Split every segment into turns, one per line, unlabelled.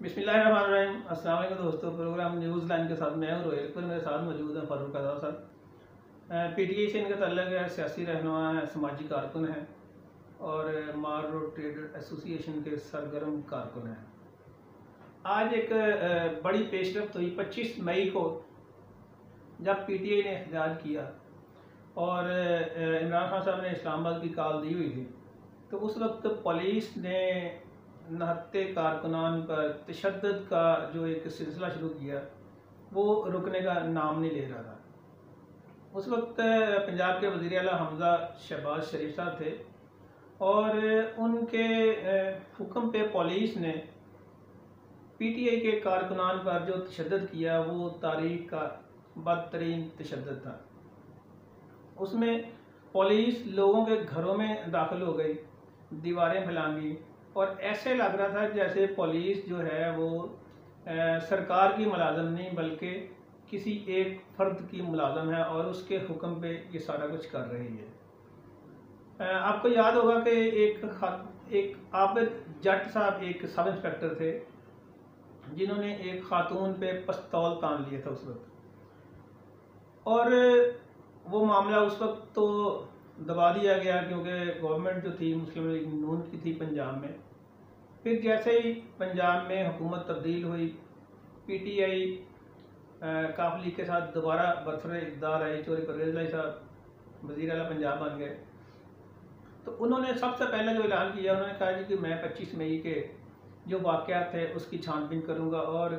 बिस्मिल्लाहिर्रहमानिर्रहीम। अस्सलाम वालेकुम दोस्तों। प्रोग्राम न्यूज़ लाइन के साथ मैं हूं रोहिल पर मेरे साथ मौजूद हैं फारूक आज़ाद साहब। पीटीआई से इनका तल्लुक़ है, सियासी रहनुमा है, समाजी कारकुन है और मार रोड ट्रेडर एसोसिएशन के सरगर्म कारकुन हैं। आज एक बड़ी पेशरफ्त हुई 25 मई को, जब पीटीआई ने एहतजाज किया और इमरान खान साहब ने इस्लामाबाद की कॉल दी हुई थी, तो उस वक्त पुलिस ने नहत्ते कारकुनान पर तशद्दुद का जो एक सिलसिला शुरू किया वो रुकने का नाम नहीं ले रहा था। उस वक्त पंजाब के वज़ीर आला हमज़ा शहबाज शरीफ साहब थे और उनके हुक्म पे पुलिस ने पीटीआई के कारकुनान पर जो तशद्दुद किया वो तारीख का बदतरीन तशद्दुद था। उसमें पुलिस लोगों के घरों में दाखिल हो गई, दीवारें फैलांगी और ऐसे लग रहा था जैसे पुलिस जो है वो सरकार की मुलाजम नहीं बल्कि किसी एक फ़र्द की मुलाजम है और उसके हुक्म पे ये सारा कुछ कर रही है। आपको याद होगा कि एक आबिद जट साहब एक सब इंस्पेक्टर थे जिन्होंने एक खातून पे पिस्तौल तान लिया था उस वक्त, और वो मामला उस वक्त तो दबा दिया गया क्योंकि गवर्नमेंट जो थी मुस्लिम लीग नून की थी पंजाब में। फिर जैसे ही पंजाब में हुकूमत तब्दील हुई, पीटीआई काफ लीग के साथ दोबारा बरसरे इक़्तिदार आई, चौधरी परवेज़ इलाही साहब वज़ीर आला पंजाब बन गए, तो उन्होंने सबसे पहले जो ऐलान किया उन्होंने कहा जी कि मैं 25 मई के जो वाक़यात थे उसकी छानबीन करूँगा और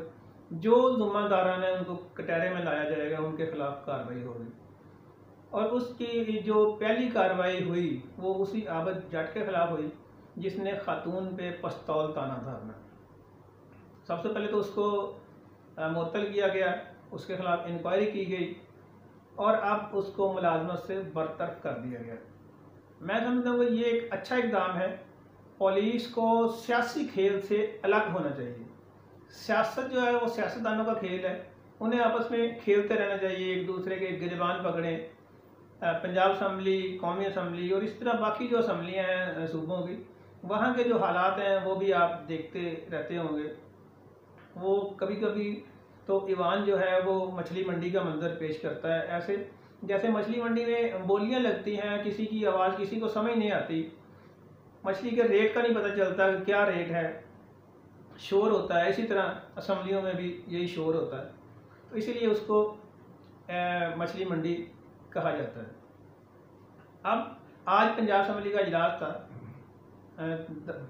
जो ज़िम्मेदारान है उनको कटहरे में लाया जाएगा, उनके खिलाफ कार्रवाई होगी। और उसकी जो पहली कार्रवाई हुई वो उसी आबिद जट के खिलाफ हुई जिसने खातून पे पिस्तौल ताना था अपना। सबसे पहले तो उसको मुअत्तल किया गया, उसके खिलाफ इंक्वायरी की गई और अब उसको मुलाजमत से बरतरफ कर दिया गया। मैं समझता हूँ कि ये एक अच्छा इक़दाम है। पुलिस को सियासी खेल से अलग होना चाहिए। सियासत जो है वो सियासतदानों का खेल है, उन्हें आपस में खेलते रहना चाहिए, एक दूसरे के गिरबान पकड़ें। पंजाब असम्बली, कौमी असम्बली और इस तरह बाकी जो असम्बलियाँ हैं सूबों की, वहाँ के जो हालात हैं वो भी आप देखते रहते होंगे। वो कभी कभी तो ईवान जो है वो मछली मंडी का मंजर पेश करता है, ऐसे जैसे मछली मंडी में बोलियाँ लगती हैं, किसी की आवाज़ किसी को समझ नहीं आती, मछली के रेट का नहीं पता चलता कि क्या रेट है, शोर होता है। इसी तरह असम्बलियों में भी यही शोर होता है, तो इसीलिए उसको मछली मंडी कहा जाता है। अब आज पंजाब असम्बली का इजलास था,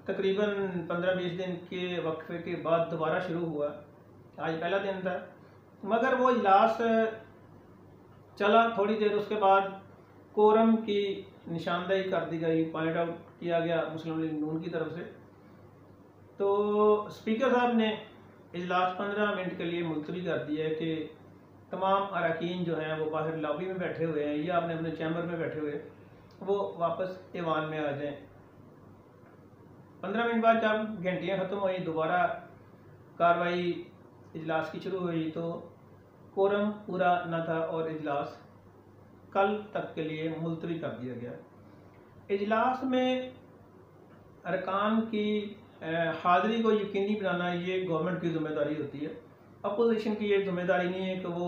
तकरीबन 15-20 दिन के वक्फे के बाद दोबारा शुरू हुआ। आज पहला दिन था, मगर वो इजलास चला थोड़ी देर, उसके बाद कोरम की निशानदेही कर दी गई, पॉइंट आउट किया गया मुस्लिम लीग नून की तरफ से। तो स्पीकर साहब ने इजलास 15 मिनट के लिए मुलतवी कर दिया है कि तमाम अरकान जो हैं वो बाहर लॉबी में बैठे हुए हैं या अपने अपने चैम्बर में बैठे हुए, वो वापस ऐवान में आ जाएं। 15 मिनट बाद जब घंटियाँ ख़त्म हुई, दोबारा कार्रवाई इजलास की शुरू हुई, तो कोरम पूरा न था और इजलास कल तक के लिए मुलतवी कर दिया गया। इजलास में अरकान की हाज़िरी को यकीनी बनाना ये गवर्नमेंट की ज़िम्मेदारी होती है। अपोजिशन की ये जिम्मेदारी नहीं है कि वो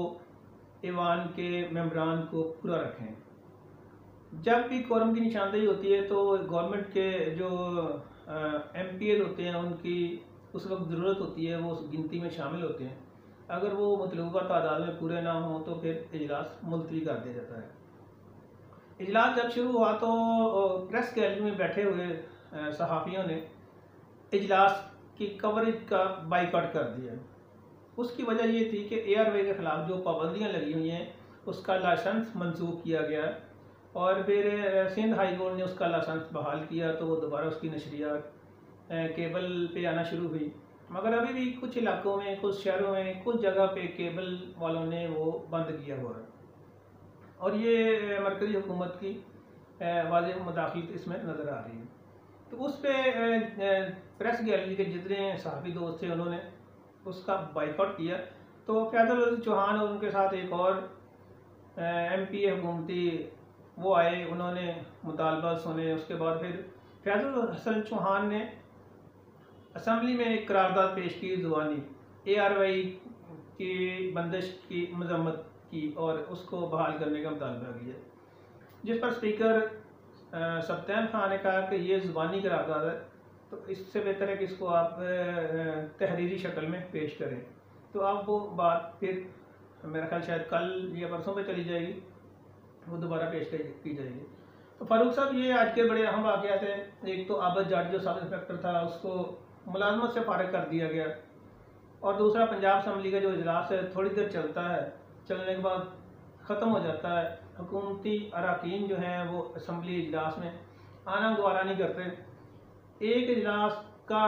ऐवान के मेंबरान को पूरा रखें। जब भी कोरम की निशानदेही होती है तो गवर्नमेंट के जो MPs होते हैं उनकी उस वक्त ज़रूरत होती है, वो उस गिनती में शामिल होते हैं। अगर वो मतलूबा तादाद में पूरे ना हों तो फिर इजलास मुलतवी कर दिया जाता है। इजलास जब शुरू हुआ तो प्रेस गैलरी में बैठे हुए सहाफ़ियों ने इजलास की कवरेज का बाइकआउट कर दिया। उसकी वजह ये थी कि एयरवे के ख़िलाफ़ जो पाबंदियाँ लगी हुई हैं उसका लाइसेंस मनसूख किया गया और फिर सिंध हाई कोर्ट ने उसका लाइसेंस बहाल किया, तो वो दोबारा उसकी नशरियात केबल पे आना शुरू हुई। मगर अभी भी कुछ इलाकों में, कुछ शहरों में, कुछ जगह पे केबल वालों ने वो बंद किया हुआ है और ये मरकज़ी हुकूमत की वाज़ेह मुदाखलत इसमें नज़र आ रही है। तो उस पर प्रेस गैलरी के जितने सहाफ़ी दोस्त थे उन्होंने उसका बाइकआउट किया। तो फैज़ल चौहान और उनके साथ एक और MP हुकूमती वो आए, उन्होंने मुतालबा सुने। उसके बाद फिर फैज़ल हसन चौहान ने असम्बली में एक करारदाद पेश की ज़ुबानी ARY की बंदिश की मजम्मत की और उसको बहाल करने का मुतालबा किया, जिस पर स्पीकर सब्तैन खान ने कहा कि ये ज़ुबानी करारदाद है, तो इससे बेहतर है कि इसको आप तहरीरी शक्ल में पेश करें। तो अब वो बात फिर मेरा ख्याल शायद कल या परसों पे चली जाएगी, वो दोबारा पेश की जाएगी। तो फारूक साहब, ये आज के बड़े अहम वाक़यात थे। एक तो आबद जट जो सब इंस्पेक्टर था उसको मुलाजमत से फारिग कर दिया गया, और दूसरा पंजाब असम्बली का जो इजलास है थोड़ी देर चलता है, चलने के बाद ख़त्म हो जाता है। हुकूमती अरकान जो हैं वो असम्बली इजलास में आना गवारा नहीं करते। एक इजलास का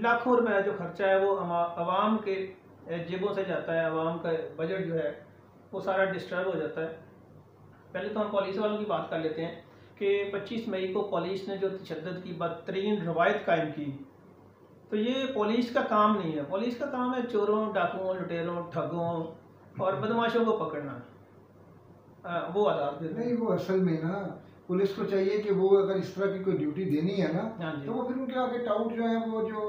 लाखों रुपए जो खर्चा है वो आवाम के जेबों से जाता है, आवाम का बजट जो है वो सारा डिस्टर्ब हो जाता है। पहले तो हम पुलिस वालों की बात कर लेते हैं कि 25 मई को पुलिस ने जो तशद्दुद की बदतरीन रवायत कायम की, तो ये पुलिस का काम नहीं है। पुलिस का काम है चोरों, डाकुओं, लुटेरों, ठगों और बदमाशों को पकड़ना। वो आज़ाद
नहीं, वो असल में ना पुलिस को चाहिए कि वो अगर इस तरह की कोई ड्यूटी देनी है ना, तो वो फिर उनके आगे टाउट जो है वो जो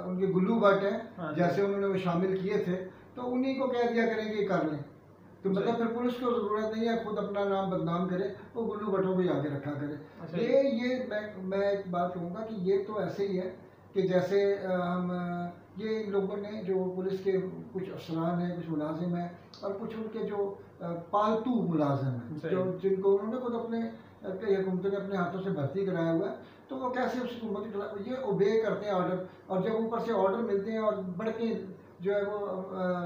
उनके गुल्लू भट्ट हैं, जैसे उन्होंने वो शामिल किए थे, तो उन्हीं को कह दिया करें कि कर लें। तो मतलब फिर पुलिस को ज़रूरत नहीं है खुद अपना नाम बदनाम करे, वो गुल्लू भट्टों को ही आगे रखा करे। ये मैं एक बात कहूँगा कि ये तो ऐसे ही है कि जैसे हम ये लोगों ने जो पुलिस के कुछ अफसरान हैं, कुछ मुलाजिम हैं और कुछ उनके जो पालतू मुलाजिम हैं जो जिनको उन्होंने खुद अपने कई हुकूमतों ने अपने हाथों से भर्ती कराया हुआ है, तो वो कैसे उस हुकूमत के खिलाफ ये ओबे करते हैं ऑर्डर, और जब ऊपर से ऑर्डर मिलते हैं और बढ़के जो है वो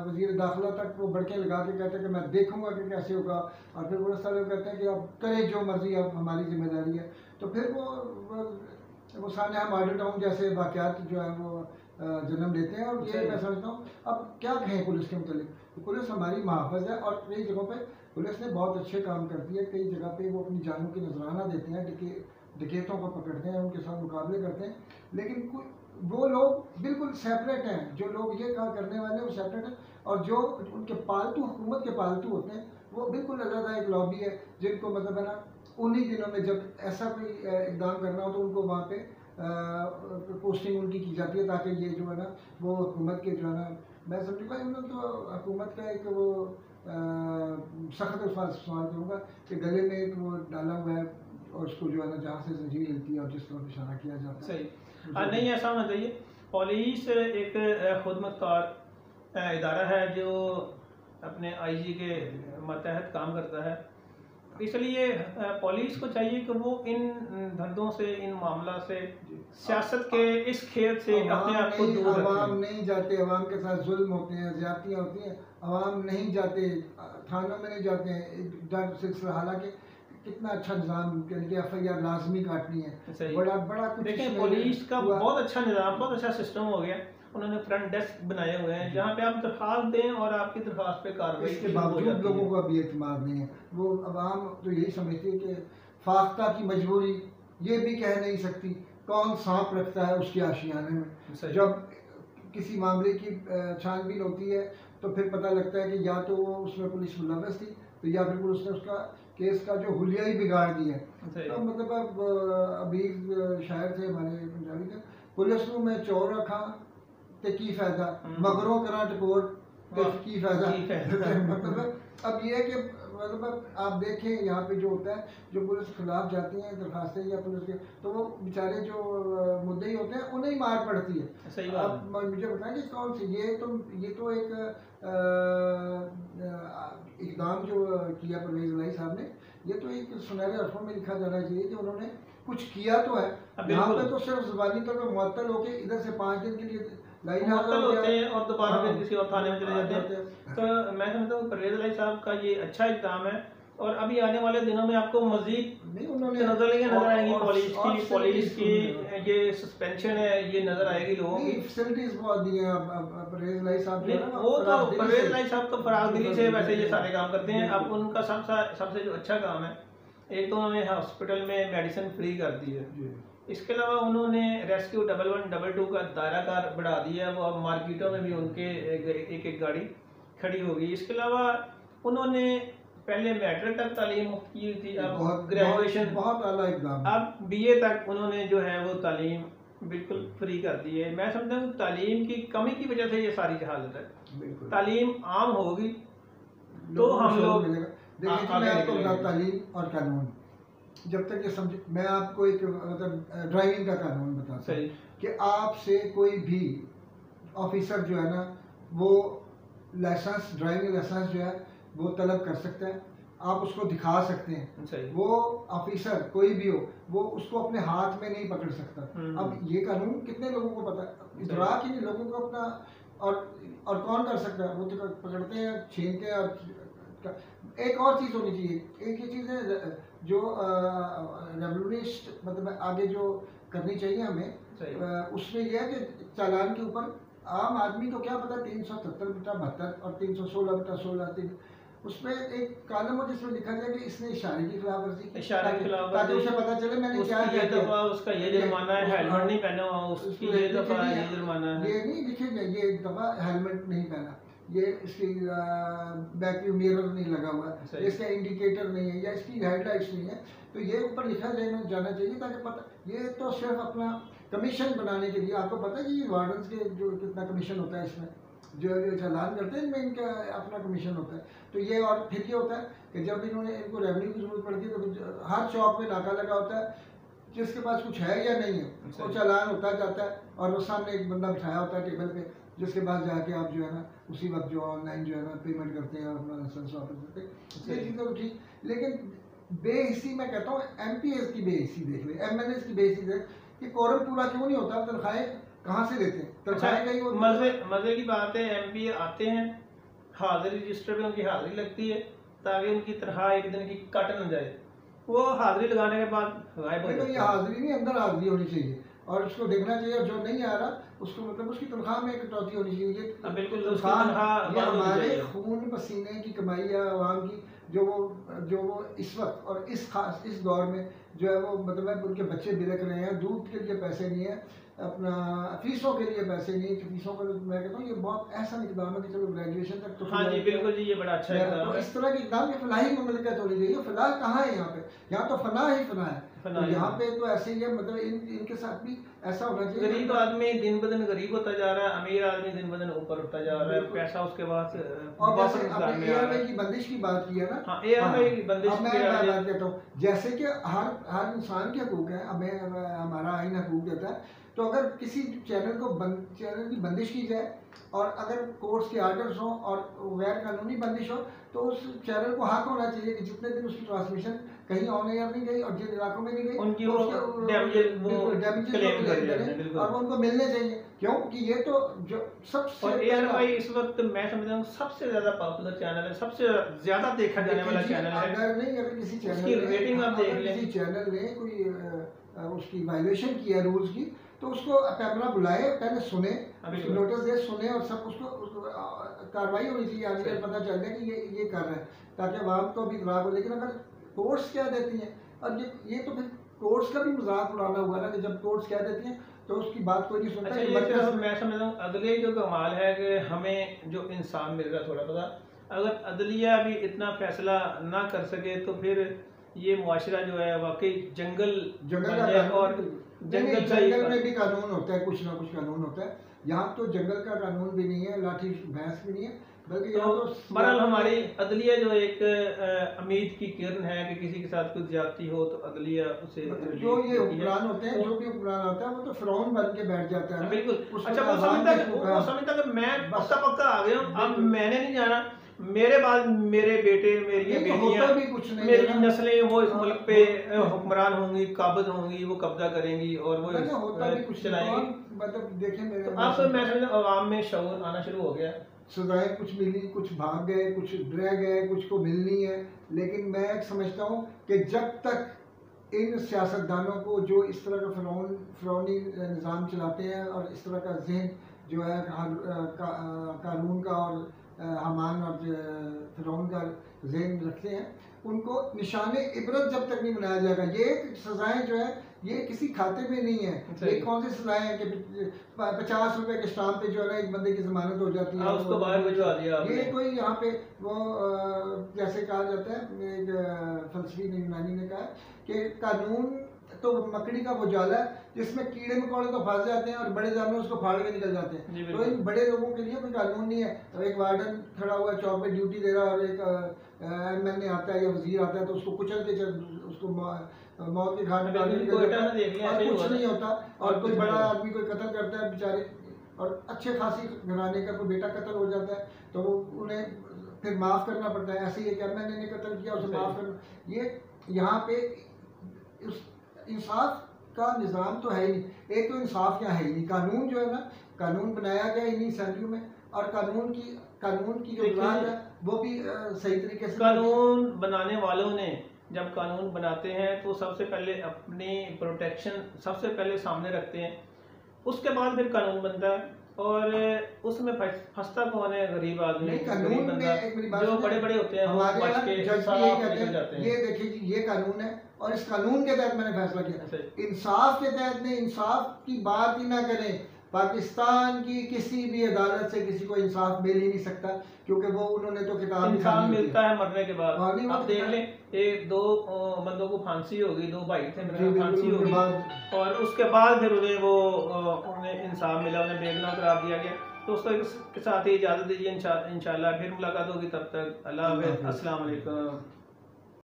वज़ीर दाखिला तक वो बढ़के लगा के कहते हैं कि मैं देखूंगा कि कैसे होगा, और फिर पुलिस वाले कहते हैं कि आप करें जो मर्जी, अब हमारी जिम्मेदारी है। तो फिर वो सानिया मॉडल टाउन जैसे वाक़यात जो है वो जन्म लेते हैं। और ये मैं समझता हूँ, अब क्या कहें पुलिस के मतलब, तो पुलिस हमारी महाफ़ज़ है और कई जगहों पे पुलिस ने बहुत अच्छे काम करती है। कई जगह पे वो अपनी जानों की नजराना देते हैं, डकैतों को पकड़ते हैं, उनके साथ मुकाबले करते हैं, लेकिन वो लोग बिल्कुल सेपरेट हैं। जो लोग ये काम करने वाले हैं वो सेपरेट हैं, और जो उनके पालतू हुकूमत के पालतू होते हैं वो बिल्कुल अलग एक लॉबी है, जिनको मतलब है ना उन्हीं दिनों में जब ऐसा कोई इकदाम करना हो तो उनको वहाँ पे पोस्टिंग उनकी की जाती है, ताकि ये जो है ना वो हुकूमत के जो है ना, मैं समझूंगा उन्होंने तो हुकूमत का एक वो सख्त सवाल करूँगा कि गले में एक वो डाला हुआ है और उसको जो है ना जहाँ से जंजीर मिलती है और जिस तरह इशारा किया जाता है।
सही नहीं, ऐसा होना चाहिए। पुलिस एक खुद मुख्तार इदारा है जो अपने IG के मतहत काम करता है, इसलिए पुलिस को चाहिए कि वो इन धंधों से, इन मामला से, सियासत के इस खेल से अपने आप को दूर रखें।
अवाम नहीं जाते, अवाम के साथ जुल्म होते हैं, ज्यादतियाँ होती हैं, अवाम नहीं जाते, थानों में नहीं जाते हैं सिलसिला। हालांकि कितना अच्छा निज़ाम, FIR लाजमी काटनी है, बड़ा कुछ।
देखिए पुलिस का बहुत अच्छा निज़ाम, बहुत अच्छा सिस्टम हो गया। उन्होंने फ्रंट डेस्क बनाए हुए हैं जहाँ पे आप दरख्वास्त दें और आपकी दरख्वास्त पे कार्रवाई
के बावजूद लोगों का भी एतमाद नहीं है। वो अवाम तो यही समझती है कि फाख्ता की मजबूरी, ये भी कह नहीं सकती कौन सांप रखता है उसके आशियाने में। जब किसी मामले की छानबीन होती है तो फिर पता लगता है कि या तो वो उसमें पुलिस मुलव्वस थी, तो या फिर पुलिस ने उसका केस का जो हुलिया ही बिगाड़ दिया है। तो मतलब अब अभी शायर थे हमारे पंजाबी के, पुलिस में चोर रखा ते की फायदा, मगरों करा टकोर ते की फायदा। मतलब अब ये है कि मतलब आप देखें यहाँ पे जो होता है, जो पुलिस के खिलाफ जाती हैं दरखास्तें या पुलिस के, तो वो बेचारे जो मुद्दई होते हैं उन्हें ही मार पड़ती है।
सही
अब मुझे बताएं कि कौन सी ये तो एक इकदाम जो किया परवेज़ इलाही साहब ने, ये तो एक सुनहरे अरफों में लिखा जाना चाहिए कि उन्होंने कुछ किया तो है। यहाँ पे तो सिर्फ ज़बानी तौर पर मुअत्तल होके इधर से 5 दिन के लिए
मुअत्तल होते हैं और दोबारा फिर किसी और थाने में चले जाते हैं। तो मैं समझता हूँ परवेज़ इलाही साहब का ये अच्छा इक़दाम है, और अभी आने वाले दिनों में आपको मजीद नजर आएंगी पुलिस की ये सस्पेंशन है, ये नजर आएगी लोगों की।
फैसिलिटीज बहुत दी हैं परवेज़ इलाही साहब जो है ना,
वो तो परवेज़ इलाही साहब तो फराग दिली से वैसे ये सारे काम करते हैं। अब उनका सबसे जो अच्छा काम है, एक तो उन्होंने हॉस्पिटल में मेडिसिन फ्री कर दी है, इसके अलावा उन्होंने रेस्क्यू 1112 का दायरा कार बढ़ा दिया है, वो अब मार्केटों में भी उनके एक गाड़ी खड़ी होगी। इसके अलावा उन्होंने पहले मैट्रिक तक तालीम की थी, अब ग्रेजुएशन,
बहुत आला इक़दाम,
अब BA तक उन्होंने जो है वो तालीम बिल्कुल फ्री कर दी है। मैं समझता हूँ तालीम की कमी की वजह से ये सारी हालत है।
बिल्कुल
तालीम आम होगी तो हम लोग
देखिए जी, मैं आपको बताऊँ तालीम और कानून, जब तक ये समझ, मैं आपको एक मतलब ड्राइविंग का कानून बताता हूँ कि आपसे कोई भी ऑफिसर जो है ना वो लाइसेंस, ड्राइविंग लाइसेंस जो है वो तलब कर सकता है, आप उसको दिखा सकते हैं। वो ऑफिसर कोई भी हो वो उसको अपने हाथ में नहीं पकड़ सकता। अब ये कानून कितने लोगों को पता है? इदराक ही नहीं लोगों को अपना। और कौन कर सकता है? वो तो पकड़ते हैं, छीनते हैं। और एक और चीज़ होनी चाहिए, एक ये चीज़ है जो रेवोल्यूशनिस्ट मतलब आगे जो करनी चाहिए हमें, उसमें यह है कि चालान के ऊपर आम आदमी को क्या पता 370 बटा 72 और 316 बटा 16 उसमें एक कॉलम हो जिसमें लिखा जाए कि इसने इशारे की खिलाफवर्जी की, ताकि उसे पता चले मैंने क्या किया।
उसका ये जुर्माना है, हेलमेट नहीं पहना हुआ उसकी ये दफा ये जुर्माना है।
ये नहीं लिखेगा ये दफा हेलमेट नहीं पहना, ये इसकी बैक मिरर नहीं लगा हुआ, इसका इंडिकेटर नहीं है या इसकी हेडलाइट्स नहीं है, तो ये ऊपर लिखा जाना चाहिए ताकि पता। ये तो सिर्फ अपना कमीशन बनाने के लिए, आपको पता है कि वार्डन्स के जो कितना कमीशन होता है इसमें, जो चालान करते हैं इनमें इनका अपना कमीशन होता है। तो ये और फिर ये होता है कि जब इनको रेवेन्यू की जरूरत पड़ती है तो हर चौक में नाका लगा होता है, जिसके पास कुछ है या नहीं है वो चालान होता जाता है, और वो सामने एक बंदा बिठाया होता है टेबल पे, जिसके पास जाके आप जो है ना उसी वक्त जो ऑनलाइन जो है ना पेमेंट करते हैं और अपना लाइसेंस वापस देते हैं। ये चीज़ तो ठीक, लेकिन बेहिसी मैं कहता हूँ MPs की बेहिसी देख ले, MLAs की बेहिसी देख कि कोरम पूरा क्यों नहीं होता, तनख्वाहें कहाँ से देते हैं? तनख्वाहें कहीं
मजे की बात है, MP आते हैं, हाजिरी रजिस्टर पे उनकी हाजिरी लगती है ताकि उनकी तनख्वाह एक दिन की कट न जाए, वो हाजिरी लगाने के बाद गायब हो जाती है।
ये हाजिरी नहीं, अंदर हाजिरी होनी चाहिए और उसको देखना चाहिए, जो नहीं आ रहा उसको मतलब उसकी तनख्वाह में कटौती होनी चाहिए।
बिल्कुल
हमारे खून पसीने की कमाई है आवाम की, जो वो इस वक्त और इस दौर में जो है वो मतलब उनके बच्चे बिलक रहे हैं, दूध के लिए पैसे नहीं है, अपना फीसों के लिए पैसे नहीं, फीसों का मैं कहता हूँ ये बहुत ऐसा इकदाम है कि चलो ग्रेजुएशन तक तो
हाँ जी बिल्कुल जी, ये बड़ा अच्छा है।
तो इस तरह के इकदाम की फलाही मुमलिकत होनी चाहिए। फलाह कहाँ है यहाँ पे? यहाँ तो फना ही फना है, तो यहाँ पे तो ऐसे ही है, मतलब इनके साथ भी ऐसा होना चाहिए।
गरीब आदमी दिन ब दिन गरीब होता जा रहा है, अमीर आदमी दिन ब दिन ऊपर उठता जा रहा है, पैसा उसके पास।
और जैसे आपने ARY की बंदिश की बात की है ना,
हाँ ARY की बंदिश
मैं बात कहता हूँ, जैसे कि हर इंसान के हकूक है, हमें हमारा आइन हकूक देता है, तो अगर किसी चैनल की बंदिश की जाए और अगर कोर्ट्स के आर्डर्स हों और गैर कानूनी बंदिश हो, तो उस चैनल को हक होना चाहिए कि जितने दिन उसकी ट्रांसमिशन कहीं ऑन एयर नहीं गई और जिन इलाकों में नहीं गई
उनकी
डैमेजेस और वो उनको मिलने चाहिए। क्यों कि ये तो जो सबसे
और ARY इस वक्त मैं समझता हूँ सबसे ज्यादा पॉपुलर चैनल है, सबसे ज्यादा देखा जाने वाला चैनल है।
अगर किसी चैनल ने कोई उसकी वायलेशन की है रूल्स की, तो उसको कैमरा बुलाए, पहले सुने, नोटिस दे, सुने और सब उसको कार्रवाई होनी चाहिए, आगे पता चल जाए कि ये कर रहे हैं, ताकि आवाम को भी इतराक हो। लेकिन अगर कोर्ट्स क्या देती हैं, और ये तो फिर कोर्ट्स का भी मजाक उड़ाना हुआ ना कि जब कोर्ट्स क्या देती हैं तो उसकी बात कोई नहीं सुनता।
अच्छा, मैं समझता हूँ अदलिया जो कमाल है कि हमें जो इंसान मिल रहा थोड़ा पता, अगर अदलिया भी इतना फैसला ना कर सके तो फिर ये मुआशरा जो है वाकई जंगल
और जंगल में भी कानून होता है, कुछ ना कुछ कानून होता है। यहाँ तो जंगल का कानून भी नहीं है, लाठी भैंस भी नहीं है, बल्कि यहाँ तो
बहरहाल हमारी अदलिया जो एक उम्मीद की किरण है कि किसी के साथ कुछ ज्यादती हो तो अदलिया उसे
जो ये हुक्मरान होते हैं, जो भी हुक्मरान होता है वो तो फिरौन बन के बैठ जाता है।
बिल्कुल। अच्छा, वो समझता कि मैं पक्का आ गया हूँ, अब मैंने नहीं जाना, मेरे बाद मेरे बेटे, मेरी बेटियां, मेरी नस्लें वो इस मुल्क पे हुक्मरान होंगी, काबिज होंगी, वो कब्जा करेंगी और वो चलाएंगी।
मतलब देखें,
तो अब मैं समझता हूँ अवाम में शऊर आना शुरू हो गया।
सजाएं कुछ मिली, कुछ भाग गए, कुछ रह गए, कुछ को मिलनी है। लेकिन मैं समझता हूँ कि जब तक इन सियासतदानों को जो इस तरह का फिरौनी निज़ाम चलाते हैं और इस तरह का जहन जो है कानून का और हमान और फिरौन का जहन रखते हैं, उनको निशाने इबरत जब तक नहीं बनाया जाएगा। ये सजाएं जो है ये किसी खाते में नहीं है। ये कौन सी सजाएं हैं कि 50 रुपए के स्टाम्प पे जो है ना एक बंदे की जमानत हो जाती है,
उसको बाहर भिजवा दिया।
ये कोई यहाँ पे वो जैसे कहा जाता है, एक फलसफी यूनानी ने कहा कि तो मकड़ी का वो जाला है जिसमें कीड़े मकोड़े तो फंस जाते हैं और बड़े जानवर उसको फाड़ के निकल जाते हैं। तो इन बड़े लोगों के लिए कोई कानून नहीं है। तो एक वार्डन खड़ा हुआ चौक पे ड्यूटी दे रहा है और एक एमएलए आता है या वजीर आता है तो उसको कुचल के उसको मौत के घाट में डाल के और कुछ नहीं होता। और कोई बड़ा आदमी कोई कत्ल करता है बेचारे और अच्छे खासी घराने का कोई बेटा कत्ल हो जाता है तो उन्हें फिर माफ़ करना पड़ता है। ऐसे ही एक एमएलए ने कत्ल किया उसे माफ़ करना। ये यहाँ पे इंसाफ का निज़ाम तो है ही नहीं। एक तो इंसाफ यहाँ है ही नहीं। कानून जो है ना, कानून बनाया गया इन्हीं सैलियों में और कानून की जो बात है वो भी सही तरीके से।
कानून बनाने वालों ने जब कानून बनाते हैं तो सबसे पहले अपनी प्रोटेक्शन सबसे पहले सामने रखते हैं, उसके बाद फिर कानून बनता है। और उसमें फंसता कौन है? गरीब आदमी,
कानून में
जो बड़े बड़े होते हैं
हमारे जज भी यही कहते हैं, ये देखिए जी ये कानून है और इस कानून के तहत मैंने फैसला किया। इंसाफ के तहत नहीं, इंसाफ की बात ही ना करें। पाकिस्तान की किसी भी अदालत से किसी को इंसाफ मिल ही नहीं सकता क्योंकि वो उन्होंने तो किताब
इंसाफ मिलता है मरने के बाद। आप देख लें, एक दो बंदों को फांसी होगी, दो भाई थे, फांसी होगी और उसके बाद फिर उन्हें इंसाफ मिला, उन्हें बेगुनाह करार दिया गया। तो उसके साथ ही इजाज़त दीजिए, इंशाल्लाह फिर मुलाकात होगी। तब तक अल्लाह हाफ़िज़, अस्सलाम वालेकुम।